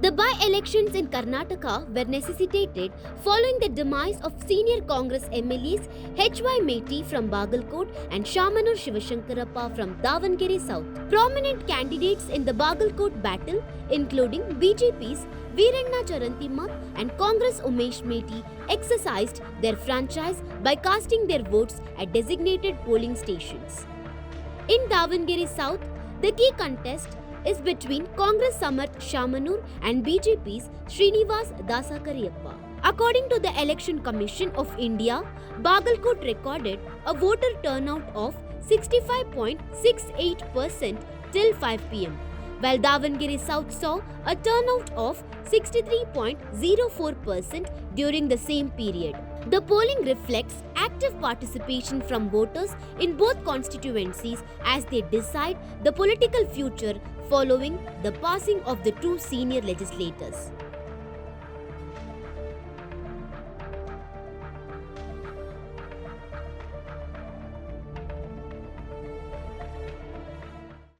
The by-elections in Karnataka were necessitated following the demise of senior Congress MLAs H. Meti from Bagalkot and Shamanur Shivashankarappa from Davanagere South. Prominent candidates in the Bagalkot battle, including BJP's Veeranna Charantimath and Congress Umesh Meti, exercised their franchise by casting their votes at designated polling stations. In Davanagere South, the key contest is between Congress Samarth Shamanur and BJP's Srinivas Dasakariappa. According to the Election Commission of India, Bagalkot recorded a voter turnout of 65.68% till 5 pm, while Davanagere South saw a turnout of 63.04% during the same period. The polling reflects active participation from voters in both constituencies as they decide the political future following the passing of the two senior legislators.